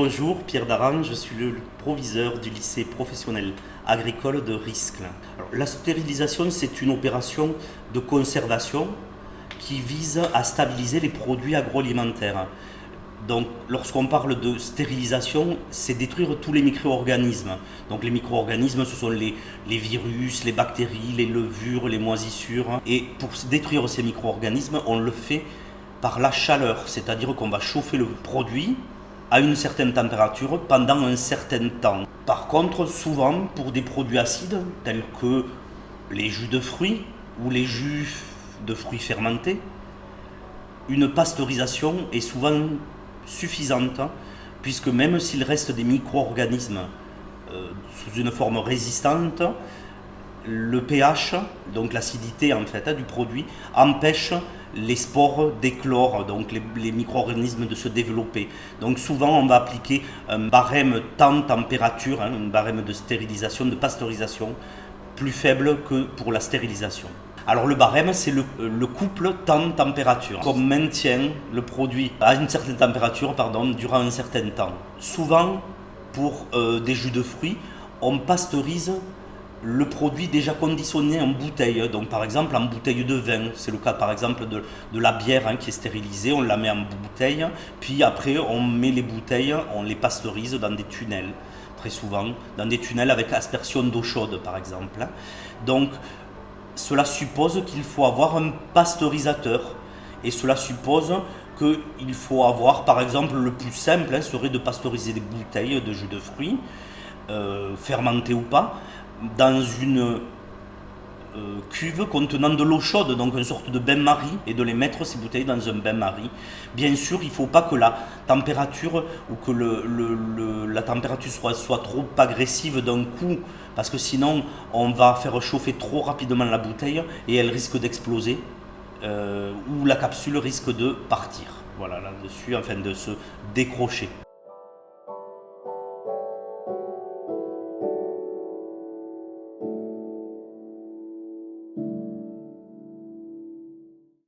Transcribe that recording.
Bonjour, Pierre Daran, je suis le proviseur du lycée professionnel agricole de Riscle. Alors, la stérilisation, c'est une opération de conservation qui vise à stabiliser les produits agroalimentaires. Donc, lorsqu'on parle de stérilisation, c'est détruire tous les micro-organismes. Donc, les micro-organismes, ce sont les virus, les bactéries, les levures, les moisissures. Et pour détruire ces micro-organismes, on le fait par la chaleur, c'est-à-dire qu'on va chauffer le produit à une certaine température pendant un certain temps. Par contre, souvent, pour des produits acides, tels que les jus de fruits ou les jus de fruits fermentés, une pasteurisation est souvent suffisante, puisque même s'il reste des micro-organismes sous une forme résistante, le pH, donc l'acidité en fait du produit, empêche les spores d'éclore, donc les micro-organismes de se développer. Donc souvent on va appliquer un barème temps-température, un barème de stérilisation, de pasteurisation, plus faible que pour la stérilisation. Alors le barème, c'est le couple temps-température. On maintient le produit à une certaine température durant un certain temps. Souvent, pour des jus de fruits, on pasteurise le produit déjà conditionné en bouteille. Donc par exemple en bouteille de vin, c'est le cas par exemple de la bière qui est stérilisée, on la met en bouteille, puis après on met les bouteilles, on les pasteurise dans des tunnels, très souvent, dans des tunnels avec aspersion d'eau chaude par exemple. Donc cela suppose qu'il faut avoir un pasteurisateur, et cela suppose qu'il faut avoir, par exemple, le plus simple serait de pasteuriser des bouteilles de jus de fruits, fermentés ou pas, dans une cuve contenant de l'eau chaude, donc une sorte de bain-marie, et de les mettre ces bouteilles dans un bain-marie. Bien sûr, il ne faut pas que la température ou que la température soit trop agressive d'un coup, parce que sinon on va faire chauffer trop rapidement la bouteille et elle risque d'exploser, ou la capsule risque de partir. Voilà, là-dessus, enfin de se décrocher.